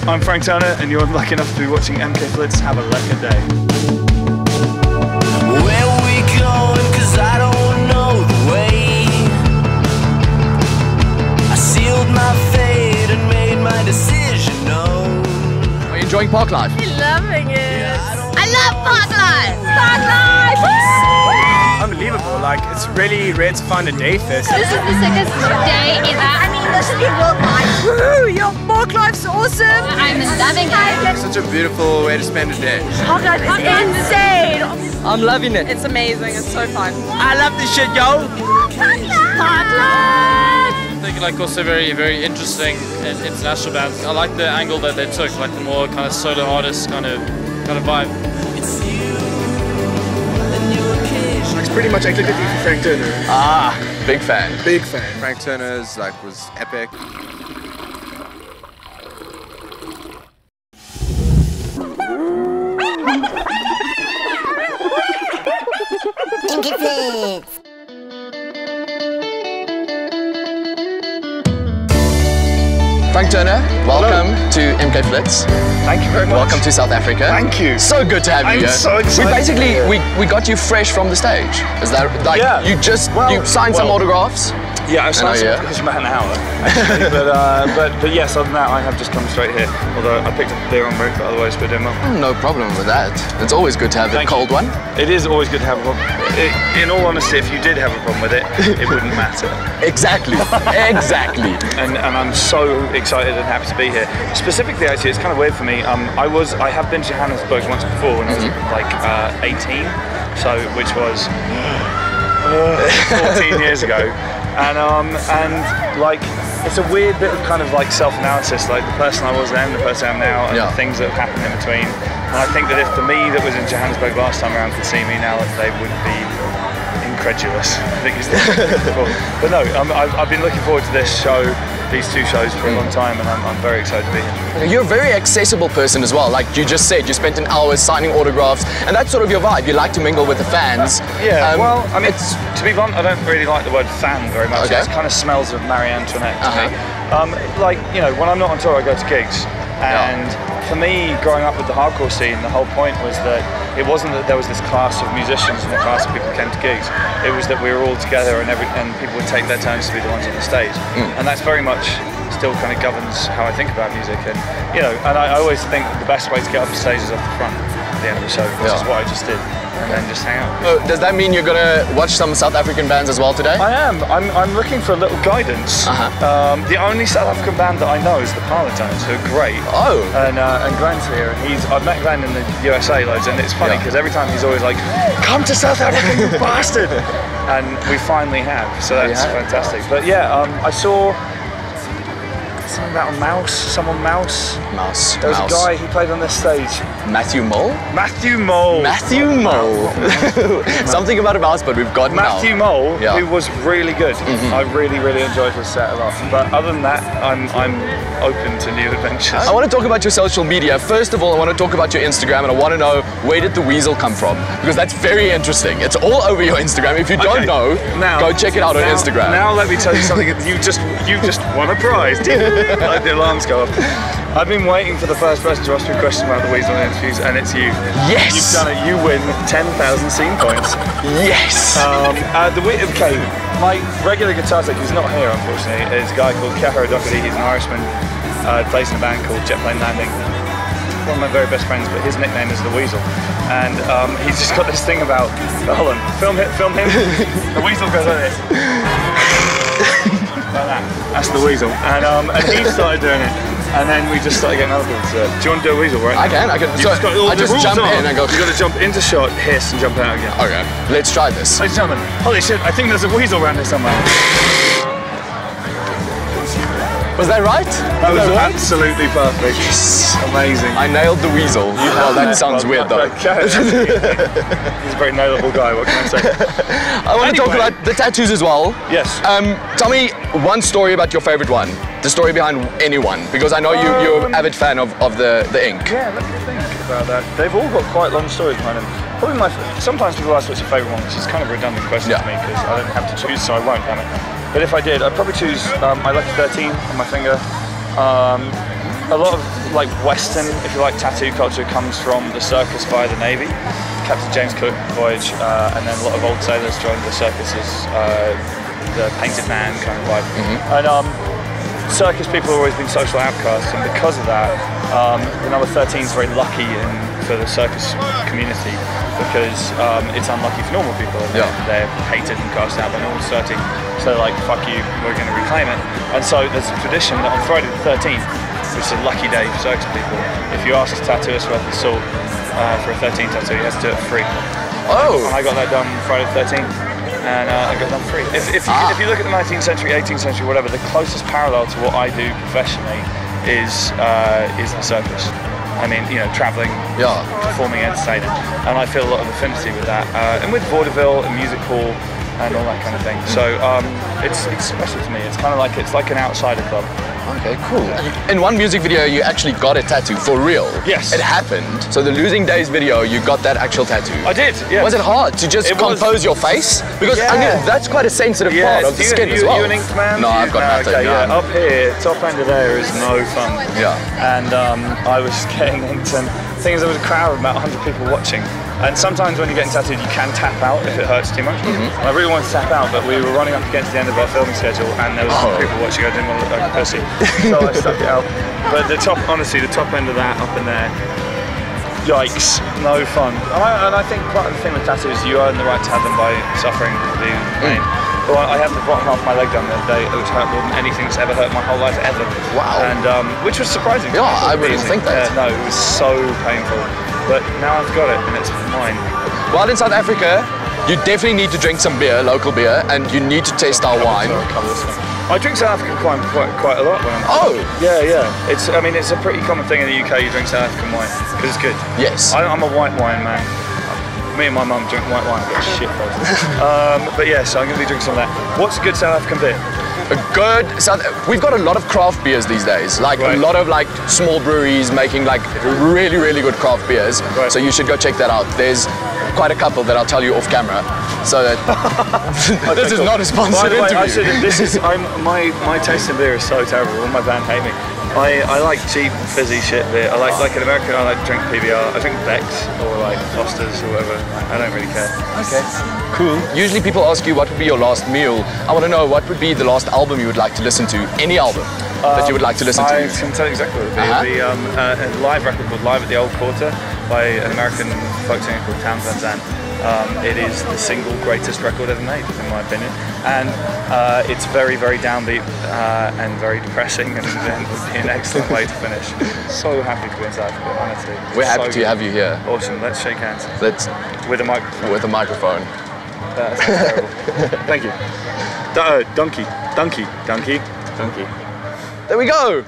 I'm Frank Turner, and you're lucky enough to be watching MK Flitz. Have a lekker day. Where we going? 'Cause I don't know the way. I sealed my fate and made my decision known. Are you enjoying park life? I'm loving it. I love park life. Park life. Unbelievable, like it's really rare to find a day fest. This is the sickest day ever. I mean, this should be worldwide. Woo! Your park life's awesome! I'm loving it. Such a beautiful way to spend a day. Park life is insane! I'm loving it. It's amazing, it's so fun. I love this shit, yo! Park life! I think like also very interesting and international bands. I like the angle that they took, like the more kind of solo artist kind of vibe. It's you and your occasion. It's pretty much identity for Frank Turner. Ah, big fan. Big fan. Frank Turner's was epic. Frank Turner, welcome to MK Flitz. Thank you very much. Welcome to South Africa. Thank you. So good to have you I'm here. so excited. We got you fresh from the stage. Is that like Yeah. you just you signed some autographs? Yeah, I signed yeah. it's about an hour, actually. but yes, other than that, I have just come straight here. Although I picked up a beer en route, but otherwise we're doing well. No problem with that. It's always good to have a cold one. It is always good to have a problem. In all honesty, if you did have a problem with it, it wouldn't matter. Exactly. Exactly. And I'm so excited and happy to be here. Specifically, actually, it's kind of weird for me. I have been to Johannesburg once before when I was like 18, so which was 14 years ago. And like it's a weird bit of kind of like self-analysis, like the person I was then, the person I am now, and the things that have happened in between. And I think that if the me that was in Johannesburg last time around could see me now, they would be incredulous. I think it's difficult. But no, I've been looking forward to this show, these two shows for a long time, and I'm very excited to be here. You're a very accessible person as well. Like you just said, you spent an hour signing autographs, and that's sort of your vibe. You like to mingle with the fans. Yeah, well, I mean, to be blunt, I don't really like the word fan very much. Okay. It kind of smells of Marie Antoinette to me. Like, you know, when I'm not on tour, I go to gigs. And for me, growing up with the hardcore scene, the whole point was that it wasn't that there was this class of musicians and a class of people who came to gigs. It was that we were all together and people would take their turns to be the ones on the stage. And that's very much still kind of governs how I think about music. And, you know, and I always think that the best way to get off the stage is off the front at the end of the show, which is what I just did. And then just hang out. Does that mean you're gonna watch some South African bands as well today? I am. I'm looking for a little guidance. The only South African band that I know is the Parlotones, who are great. Oh. And Glenn's here, and I've met Glenn in the USA loads, and it's funny because every time he's always like, "Come to South Africa, you bastard!" And we finally have, so that's fantastic. But yeah, I saw something about a mouse, someone mouse. There was a guy, he played on this stage. Matthew Mole? Matthew Mole. Matthew Mole. Something about a mouse, but we've got Matthew Mole, who was really good. I really enjoyed his set a lot. But other than that, I'm open to new adventures. I want to talk about your social media. First of all, I want to talk about your Instagram, and I want to know, where did the weasel come from? Because that's very interesting. It's all over your Instagram. If you don't know, go check it out on Instagram. Now let me tell you something. You just won a prize. Like the alarms go off. I've been waiting for the first person to ask me a question about the weasel in interviews, and it's you. Yes! You've done it. You win 10,000 scene points. Yes! Okay, my regular guitar tech, who's not here unfortunately, is a guy called Keharo Doherty. He's an Irishman. Plays in a band called Jet Plane Landing. One of my very best friends, but his nickname is the Weasel. And he's just got this thing about, hold on, film him. The Weasel goes like this. Like that. That's the Weasel. And he started doing it. And then we just started getting other people to do it. Do you want to do a Weasel right now? I can. So I just jump in and go. You've got to jump into shot, hiss, and jump out again. Okay, let's try this. Ladies and gentlemen, holy shit, I think there's a Weasel around here somewhere. Was that right? That was absolutely perfect. Yes. Amazing. I nailed the weasel. Oh, that sounds weird though. He's a very nailable guy, what can I say? I want to talk about the tattoos as well. Yes. Tell me one story about your favorite one. The story behind anyone, because I know you're an avid fan of the ink. Yeah, let me think about that. They've all got quite long stories behind them. Probably sometimes people ask what's your favourite one, which is kind of a redundant question for me because I don't have to choose, so I won't, damn it. But if I did, I'd probably choose my Lucky 13 on my finger. a lot of like Western, if you like, tattoo culture comes from the circus via the Navy. Captain James Cook voyage, and then a lot of old sailors joined the circuses, the painted man kind of vibe. And circus people have always been social outcasts, and because of that, the number 13 is very lucky for the circus community, because it's unlucky for normal people. They're hated and cast out by normal society. So they're like, fuck you, we're going to reclaim it. And so there's a tradition that on Friday the 13th, which is a lucky day for circus people, if you ask a tattooist worth of salt for a 13 tattoo, he has to do it free. Oh! And I got that done Friday the 13th, and I got done free. If you look at the 19th century, 18th century, whatever, the closest parallel to what I do professionally is the circus. I mean, you know, travelling, performing, entertaining, and I feel a lot of affinity with that, and with vaudeville and music hall and all that kind of thing. So it's special to me. It's kind of like an outsider club. Okay, cool. In one music video, you actually got a tattoo for real. Yes. It happened. So the Losing Days video, you got that actual tattoo. I did, yeah. Was it hard to just compose your face? Because I mean, that's quite a sensitive part of the skin as well. You an inked man? No, I've got nothing. Okay, yeah. Up here, top end of there is no fun. Yeah. And I was getting inked, and the thing is, there was a crowd of about 100 people watching. And sometimes when you're getting tattooed, you can tap out if it hurts too much. And I really wanted to tap out, but we were running up against the end of our filming schedule, and there was people watching. I didn't want to look like a pussy, so I stuck it out. But honestly, the top end of that up in there, yikes, no fun. And I think part of the thing with tattoos, you earn the right to have them by suffering the pain. Well, I had the bottom half of my leg done the other day, which hurt more than anything that's ever hurt my whole life ever. Wow. And which was surprising. Yeah, I wouldn't think that. No, it was so painful. But now I've got it, and it's mine. While in South Africa, you definitely need to drink some beer, local beer, and you need to taste our wine. I drink South African wine quite a lot when I'm Yeah. I mean, it's a pretty common thing in the UK, you drink South African wine, because it's good. Yes. I'm a white wine man. Me and my mum drink white wine, but shit but yeah, so I'm going to be drinking some of that. What's a good South African beer? We've got a lot of craft beers these days, like a lot of like small breweries making like really, really good craft beers. So you should go check that out. There's quite a couple that I'll tell you off camera. So that this is not a sponsored interview. My taste in beer is so terrible. All my band hate me. I like cheap, fizzy shit beer. I like an American, I like to drink PBR. I drink Beck's or like Foster's or whatever. I don't really care. Okay. Cool. Usually people ask you what would be your last meal. I want to know what would be the last album you would like to listen to. Any album that you would like to listen to. I can tell you exactly what it would be. It would be a live record called Live at the Old Quarter by an American folk singer called Townes Van Zandt. It is the single greatest record ever made, in my opinion, and it's very, very downbeat and very depressing, and it would be an excellent way to finish. So happy to be in South Africa, honestly. We're happy to have you here. Awesome. Let's shake hands. With a microphone. With a microphone. That's terrible. Thank you. Donkey. There we go.